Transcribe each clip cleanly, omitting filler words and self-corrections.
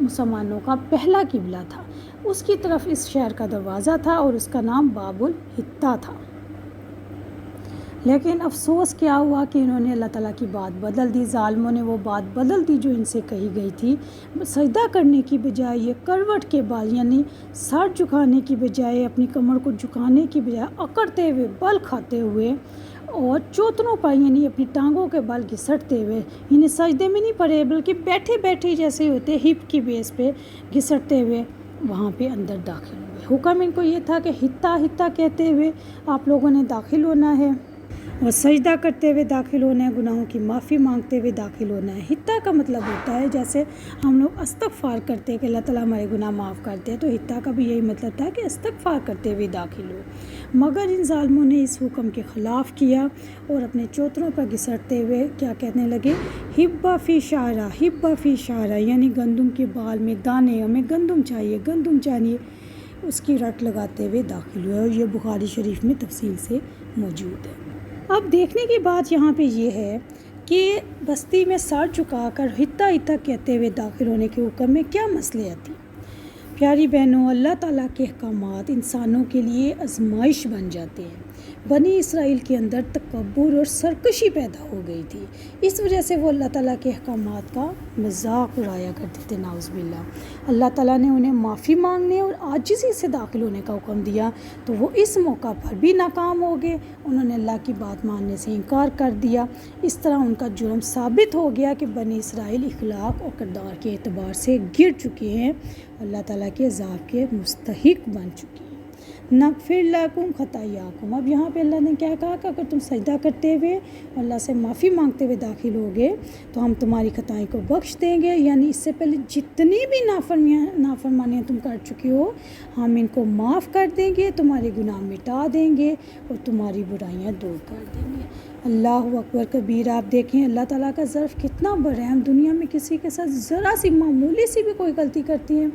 مسلمانوں کا پہلا قبلہ تھا، اس کی طرف اس شہر کا دروازہ تھا اور اس کا نام باب الحتہ تھا۔ لیکن افسوس کیا ہوا کہ انہوں نے اللہ تعالیٰ کی بات بدل دی، ظالموں نے وہ بات بدل دی جو ان سے کہی گئی تھی۔ سجدہ کرنے کی بجائے یہ کروٹ کے بال یعنی سر جھکانے کی بجائے، اپنی کمر کو جھکانے کی بجائے اکڑتے ہوئے، بل کھاتے ہوئے اور چوتنوں پر یعنی اپنی ٹانگوں کے بل گھسٹتے ہوئے، یعنی سجدے میں نہیں پڑے بلکہ بیٹھے بیٹھے جیسے ہوتے ہپ کی بیس پہ گھسٹتے ہوئے وہاں پہ اندر داخل ہوئے۔ حکم ان کو یہ تھا کہ ہتہ ہتہ کہتے ہوئے آپ لوگوں نے داخل ہونا ہے اور سجدہ کرتے ہوئے داخل ہونا ہے، گناہوں کی معافی مانگتے ہوئے داخل ہونا ہے۔ ہتہ کا مطلب ہوتا ہے جیسے ہم لوگ استغفار کرتے ہیں کہ اللہ تعالیٰ ہمارے گناہ معاف کرتے ہیں، تو ہتہ کا بھی یہی مطلب تھا کہ استغفار کرتے ہوئے داخل ہو۔ مگر ان ظالموں نے اس حکم کے خلاف کیا اور اپنے چوتروں پر گھسٹتے ہوئے کیا کہنے لگے، ہبا فی شعرہ، ہبا فی شعرہ یعنی گندم کے بال میں دانے، ہمیں گندم چاہیے، گندم چاہیے، اس کی رٹ لگاتے ہوئے داخل ہوئے، اور یہ بخاری شریف میں تفصیل سے موجود ہے۔ اب دیکھنے کی بات یہاں پہ یہ ہے کہ بستی میں سر جھکا کر ہتہ ہتہ کہتے ہوئے داخل ہونے کے حکم میں کیا مصلحت تھی؟ پیاری بہنوں، اللہ تعالیٰ کے احکامات انسانوں کے لیے آزمائش بن جاتے ہیں۔ بنی اسرائیل کے اندر تکبر اور سرکشی پیدا ہو گئی تھی، اس وجہ سے وہ اللہ تعالیٰ کے احکامات کا مذاق اڑایا کرتے تھے، نعوذ باللہ۔ اللہ تعالیٰ نے انہیں معافی مانگنے اور عاجزی سے داخل ہونے کا حکم دیا تو وہ اس موقع پر بھی ناکام ہو گئے، انہوں نے اللہ کی بات ماننے سے انکار کر دیا۔ اس طرح ان کا جرم ثابت ہو گیا کہ بنی اسرائیل اخلاق اور کردار کے اعتبار سے گر چکے ہیں، اللہ تعالیٰ کے عذاب کے مستحق بن چکے ہیں۔ نغفر لکم خطایاکم، اب یہاں پہ اللہ نے کیا کہا کہ اگر تم سجدہ کرتے ہوئے اللہ سے معافی مانگتے ہوئے داخل ہوگے تو ہم تمہاری خطائیں کو بخش دیں گے، یعنی اس سے پہلے جتنی بھی نافرمانیاں تم کر چکی ہو ہم ان کو معاف کر دیں گے، تمہارے گناہ مٹا دیں گے اور تمہاری برائیاں دور کر دیں گے۔ اللہ اکبر کبیر، آپ دیکھیں اللہ تعالیٰ کا ظرف کتنا بڑا ہے۔ ہم دنیا میں کسی کے ساتھ ذرا سی معمولی سی بھی کوئی غلطی کرتی ہیں،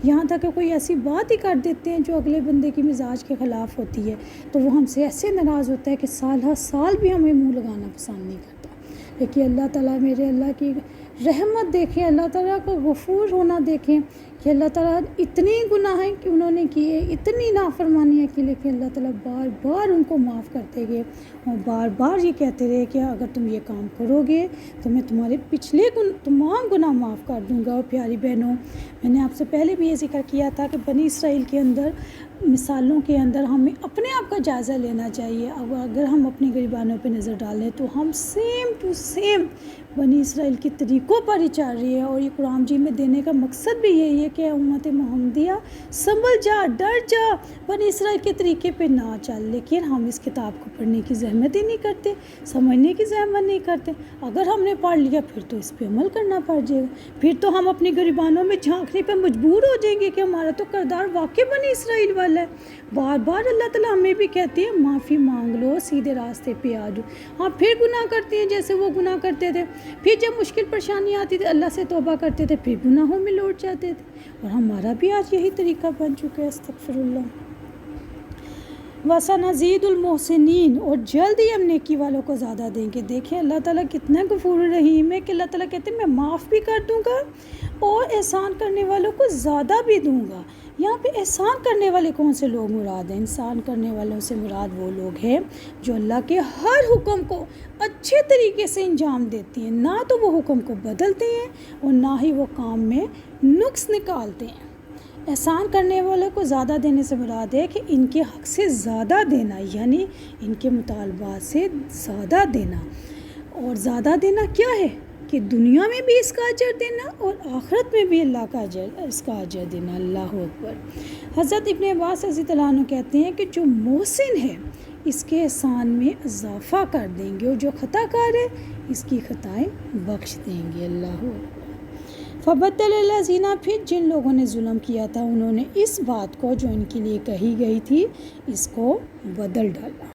یہاں تک کہ کوئی ایسی بات ہی کر دیتے ہیں جو اگلے بندے کی مزاج کے خلاف ہوتی ہے تو وہ ہم سے ایسے ناراض ہوتا ہے کہ سال ہر سال بھی ہمیں منہ لگانا پسند نہیں کرتا۔ لیکن اللہ تعالیٰ، میرے اللہ کی رحمت دیکھیں، اللہ تعالیٰ کا غفور ہونا دیکھیں کہ اللہ تعالیٰ اتنی گناہ کہ انہوں نے کیے، اتنی نافرمانیاں کی، لیکن اللہ تعالیٰ بار بار ان کو معاف کرتے گئے اور بار بار یہ کہتے رہے کہ اگر تم یہ کام کرو گے تو میں تمہارے پچھلے تمام گناہ معاف کر دوں گا۔ اور پیاری بہنوں، میں نے آپ سے پہلے بھی یہ ذکر کیا تھا کہ بنی اسرائیل کے اندر مثالوں کے اندر ہمیں اپنے آپ کا جائزہ لینا چاہیے۔ اگر ہم اپنی غریبانوں پہ نظر ڈالیں تو ہم سیم ٹو سیم بنی اسرائیل کے طریقوں پر ہی چل رہی ہے، اور یہ قرآن مجید میں دینے کا مقصد بھی یہی ہے کہ امت محمدیہ سنبھل جا، ڈر جا، بنی اسرائیل کے طریقے پہ نہ چل۔ لیکن ہم اس کتاب کو پڑھنے کی زحمت ہی نہیں کرتے، سمجھنے کی زحمت نہیں کرتے۔ اگر ہم نے پڑھ لیا پھر تو اس پہ عمل کرنا پڑ جائے گا، پھر تو ہم اپنی غریبانوں میں جھانکنے پہ مجبور ہو جائیں گے کہ ہمارا تو کردار واقعی بنی اسرائیل والا ہے۔ بار بار اللہ تعالیٰ ہمیں بھی کہتے ہیں معافی مانگ لو، سیدھے راستے پہ آ جاؤ۔ ہاں پھر گناہ کرتے ہیں جیسے وہ گناہ کرتے تھے، پھر جب مشکل پریشانی آتی تھی اللہ سے توبہ کرتے تھے، پھر گناہوں میں لوٹ جاتے تھے، اور ہمارا بھی آج یہی طریقہ بن چکا ہے۔ استغفر اللہ۔ وَسَنَزِيدُ الْمُحْسِنِينَ، اور جلد ہی ہم نیکی والوں کو زیادہ دیں گے۔ دیکھیں اللہ تعالیٰ کتنا غفور رحیم ہے کہ اللہ تعالیٰ کہتے ہیں میں معاف بھی کر دوں گا اور احسان کرنے والوں کو زیادہ بھی دوں گا۔ یہاں پہ احسان کرنے والے کون سے لوگ مراد ہیں؟ احسان کرنے والوں سے مراد وہ لوگ ہیں جو اللہ کے ہر حکم کو اچھے طریقے سے انجام دیتے ہیں، نہ تو وہ حکم کو بدلتے ہیں اور نہ ہی وہ کام میں نقص نکالتے ہیں۔ احسان کرنے والوں کو زیادہ دینے سے مراد ہے کہ ان کے حق سے زیادہ دینا، یعنی ان کے مطالبات سے زیادہ دینا۔ اور زیادہ دینا کیا ہے کہ دنیا میں بھی اس کا اجر دینا اور آخرت میں بھی اللہ کا اس کا اجر دینا۔ اللہ اکبر۔ حضرت ابن عباس رضی اللہ عنہ کہتے ہیں کہ جو محسن ہے اس کے احسان میں اضافہ کر دیں گے، اور جو خطا کار ہے اس کی خطائیں بخش دیں گے۔ اللہ اکبر۔ فبدل الذین، پھر جن لوگوں نے ظلم کیا تھا انہوں نے اس بات کو جو ان کے لیے کہی گئی تھی اس کو بدل ڈالا۔